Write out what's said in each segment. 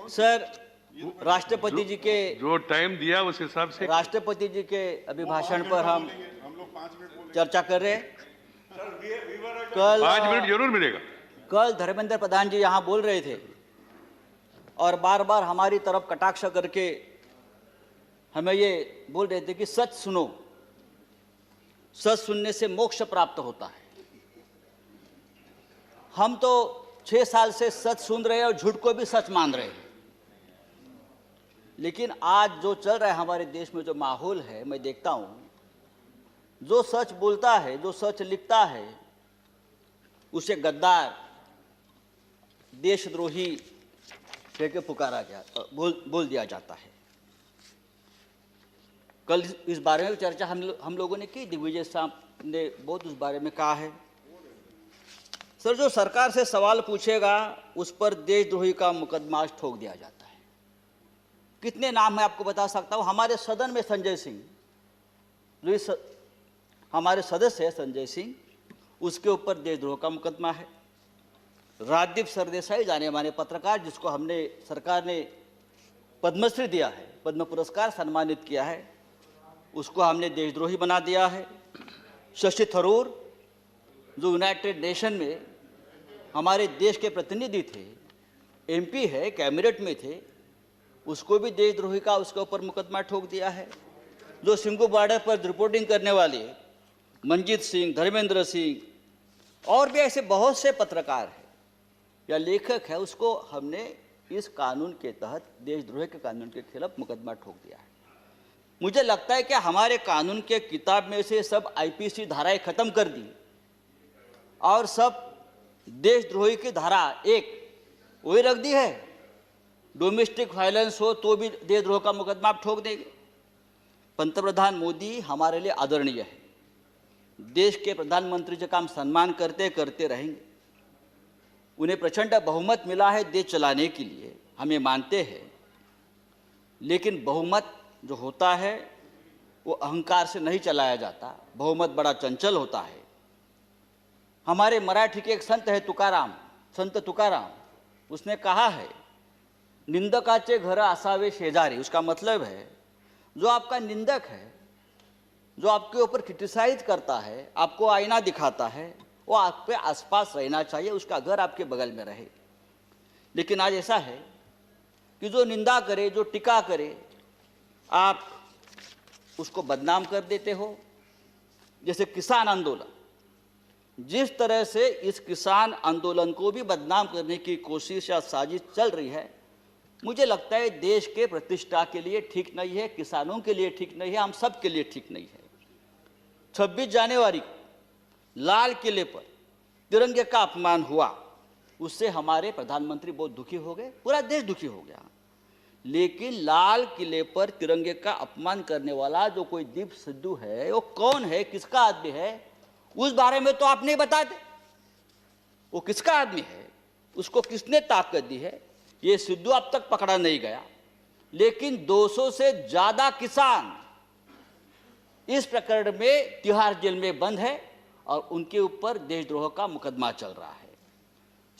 Sir, राष्ट्रपति जी के जो टाइम दिया उस हिसाब से राष्ट्रपति जी के अभिभाषण पर हम चर्चा कर रहे हैं। कल 5 मिनट जरूर मिलेगा। कल धर्मेंद्र प्रधान जी यहाँ बोल रहे थे और बार बार हमारी तरफ कटाक्ष करके हमें ये बोल रहे थे कि सच सुनो, सच सुनने से मोक्ष प्राप्त होता है। हम तो 6 साल से सच सुन रहे हैं और झूठ को भी सच मान रहे हैं, लेकिन आज जो चल रहा है हमारे देश में, जो माहौल है, मैं देखता हूं, जो सच बोलता है, जो सच लिखता है, उसे गद्दार, देशद्रोही कह के पुकारा बोल दिया जाता है। कल इस बारे में चर्चा हम लोगों ने की। दिग्विजय साहब ने बहुत उस बारे में कहा है। सर, जो सरकार से सवाल पूछेगा उस पर देशद्रोही का मुकदमा ठोक दिया जाता है। कितने नाम मैं आपको बता सकता हूं। हमारे सदन में संजय सिंह, जो हमारे सदस्य है संजय सिंह, उसके ऊपर देशद्रोह का मुकदमा है। राजदीप सरदेसाई, जाने माने पत्रकार, जिसको हमने सरकार ने पद्मश्री दिया है, पद्म पुरस्कार सम्मानित किया है, उसको हमने देशद्रोही बना दिया है। शशि थरूर, जो यूनाइटेड नेशन में हमारे देश के प्रतिनिधि थे, एमपी है, कैबिनेट में थे, उसको भी देशद्रोही का उसके ऊपर मुकदमा ठोक दिया है। जो सिंघू बॉर्डर पर रिपोर्टिंग करने वाले मंजीत सिंह, धर्मेंद्र सिंह और भी ऐसे बहुत से पत्रकार हैं या लेखक है, उसको हमने इस कानून के तहत, देशद्रोह के कानून के खिलाफ मुकदमा ठोक दिया है। मुझे लगता है कि हमारे कानून के किताब में से सब आईपीसी धाराएं खत्म कर दी और सब देशद्रोही की धारा एक वही रख दी है। डोमेस्टिक वायलेंस हो तो भी देशद्रोह का मुकदमा आप ठोक देंगे। पंतप्रधान मोदी हमारे लिए आदरणीय है। देश के प्रधानमंत्री जी का हम सम्मान करते करते रहेंगे। उन्हें प्रचंड बहुमत मिला है देश चलाने के लिए, हम ये मानते हैं। लेकिन बहुमत जो होता है वो अहंकार से नहीं चलाया जाता। बहुमत बड़ा चंचल होता है। हमारे मराठी के एक संत है तुकाराम, संत तुकाराम, उसने कहा है, निंदकाचे घर असावे शेजारी। उसका मतलब है, जो आपका निंदक है, जो आपके ऊपर क्रिटिसाइज करता है, आपको आईना दिखाता है, वो आपके आसपास रहना चाहिए, उसका घर आपके बगल में रहे। लेकिन आज ऐसा है कि जो निंदा करे, जो टीका करे, आप उसको बदनाम कर देते हो। जैसे किसान आंदोलन, जिस तरह से इस किसान आंदोलन को भी बदनाम करने की कोशिश या साजिश चल रही है, मुझे लगता है देश के प्रतिष्ठा के लिए ठीक नहीं है, किसानों के लिए ठीक नहीं है, हम सब के लिए ठीक नहीं है। 26 जनवरी लाल किले पर तिरंगे का अपमान हुआ, उससे हमारे प्रधानमंत्री बहुत दुखी हो गए, पूरा देश दुखी हो गया। लेकिन लाल किले पर तिरंगे का अपमान करने वाला जो कोई दीप सिद्धू है, वो कौन है, किसका आदमी है, उस बारे में तो आप नहीं बताते। वो किसका आदमी है, उसको किसने ताकत दी है, ये सिद्धू अब तक पकड़ा नहीं गया। लेकिन 200 से ज्यादा किसान इस प्रकरण में तिहाड़ जेल में बंद है और उनके ऊपर देशद्रोह का मुकदमा चल रहा है।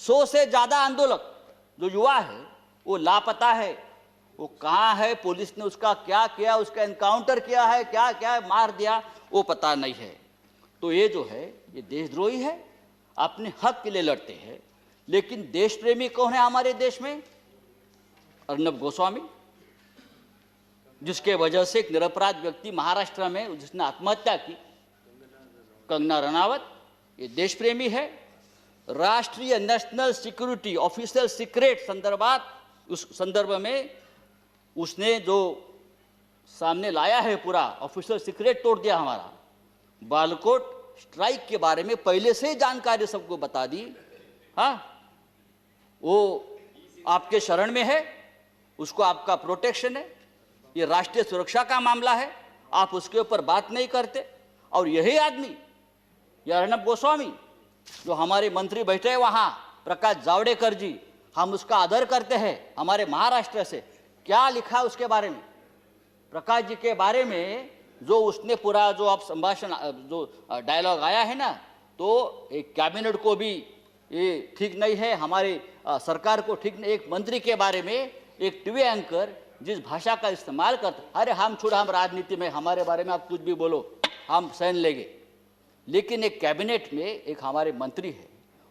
100 से ज्यादा आंदोलक जो युवा है वो लापता है। वो कहाँ है, पुलिस ने उसका क्या किया, उसका एनकाउंटर किया है, क्या क्या मार दिया, वो पता नहीं है। तो ये जो है, ये देशद्रोही है, अपने हक के लिए लड़ते हैं। लेकिन देश प्रेमी कौन है हमारे देश में? अर्नब गोस्वामी, जिसके वजह से एक निरपराध व्यक्ति महाराष्ट्र में जिसने आत्महत्या की, कंगना रनावत, ये देश प्रेमी है। राष्ट्रीय नेशनल सिक्योरिटी ऑफिशियल सीक्रेट संदर्भात, उस संदर्भ में उसने जो सामने लाया है, पूरा ऑफिशियल सीक्रेट तोड़ दिया हमारा। बालकोट स्ट्राइक के बारे में पहले से ही जानकारी सबको बता दी। हाँ, वो आपके शरण में है, उसको आपका प्रोटेक्शन है, ये राष्ट्रीय सुरक्षा का मामला है, आप उसके ऊपर बात नहीं करते। और यही आदमी, यह अर्नब गोस्वामी, जो हमारे मंत्री बैठे हैं वहाँ, प्रकाश जावड़ेकर जी, हम उसका आदर करते हैं, हमारे महाराष्ट्र से, क्या लिखा है उसके बारे में, प्रकाश जी के बारे में, जो उसने पूरा जो आप संभाषण, जो डायलॉग आया है ना, तो एक कैबिनेट को भी ये ठीक नहीं है, हमारे सरकार को ठीक नहीं। एक मंत्री के बारे में एक टीवी एंकर जिस भाषा का इस्तेमाल करता, अरे हम छोड़ो, हम राजनीति में, हमारे बारे में आप कुछ भी बोलो, हम सहन लेंगे। लेकिन एक कैबिनेट में एक हमारे मंत्री है,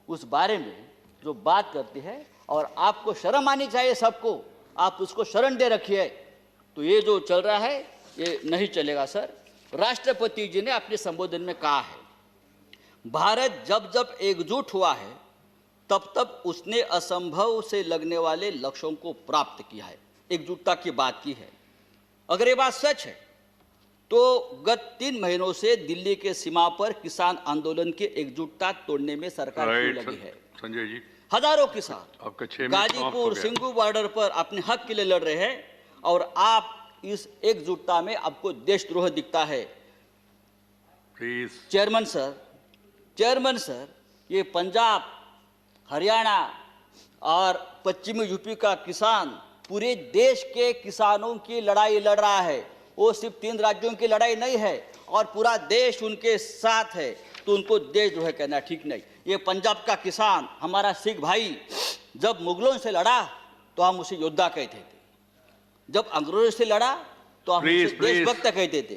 उस बारे में जो बात करती है, और आपको शर्म आनी चाहिए सबको, आप उसको शरण दे रखिए। तो ये जो चल रहा है ये नहीं चलेगा सर। राष्ट्रपति जी ने अपने संबोधन में कहा है, भारत जब जब एकजुट हुआ है तब तब उसने असंभव से लगने वाले लक्ष्यों को प्राप्त किया है, एकजुटता की बात की है। अगर ये बात सच है तो गत 3 महीनों से दिल्ली के सीमा पर किसान आंदोलन की एकजुटता तोड़ने में सरकार क्यों लगी है? संजय जी, हजारों किसान आपका 6 मिनट समाप्त हो गाजीपुर गया। सिंगू बॉर्डर पर अपने हक के लिए लड़ रहे हैं, और आप इस एकजुटता में आपको देशद्रोह दिखता है। प्लीज। चेयरमैन सर, ये पंजाब, हरियाणा और पश्चिमी यूपी का किसान पूरे देश के किसानों की लड़ाई लड़ रहा है। वो सिर्फ 3 राज्यों की लड़ाई नहीं है, और पूरा देश उनके साथ है। तो उनको देशद्रोह कहना ठीक नहीं। ये पंजाब का किसान, हमारा सिख भाई, जब मुगलों से लड़ा तो हम उसे योद्धा कहते थे, जब अंग्रेजों से लड़ा तो हम उसे देशभक्त कहते थे।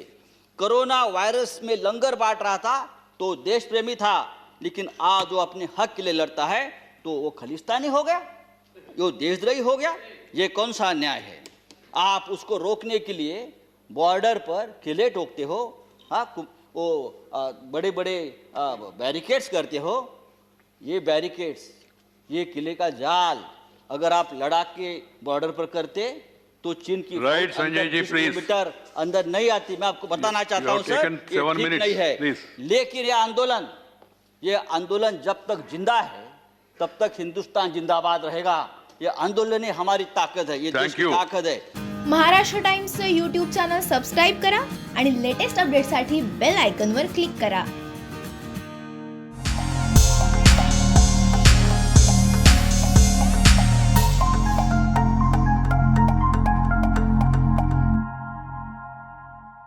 कोरोना वायरस में लंगर बांट रहा था तो देश प्रेमी था, लेकिन आज वो अपने हक के लिए लड़ता है तो वो खलिस्तानी हो गया, वो देशद्रोही हो गया। ये कौन सा न्याय है? आप उसको रोकने के लिए बॉर्डर पर किले ठोकते हो, हाँ, वो बड़े बड़े बैरिकेड्स करते हो। ये बैरिकेड्स, ये किले का जाल अगर आप लद्दाख के बॉर्डर पर करते तो चीन की right Sanjay ji, please. Kilometre अंदर नहीं आती। मैं आपको बताना चाहता हूं सर, ये ठीक नहीं है। लेकिन ये आंदोलन जब तक जिंदा है तब तक हिंदुस्तान जिंदाबाद रहेगा। ये आंदोलन ही हमारी ताकत है, ये देश की ताकत है। महाराष्ट्र टाइम्सचं यूट्यूब चॅनल सबस्क्राईब करा आणि लेटेस्ट अपडेटसाठी बेल आयकॉनवर क्लिक करा।